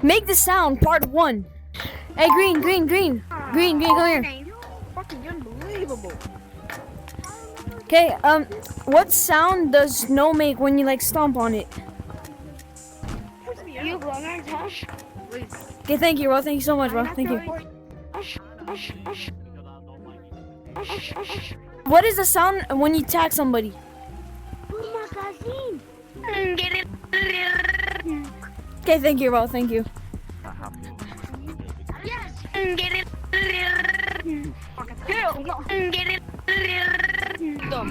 Make the sound, part 1. Hey, green, come here. Fucking unbelievable. Okay, what sound does snow make when you like stomp on it? You belong Tosh. Okay, thank you, bro. Thank you so much, bro. Thank you. What is the sound when you tag somebody? Okay, thank you, bro. Thank you. Yes. Hell no.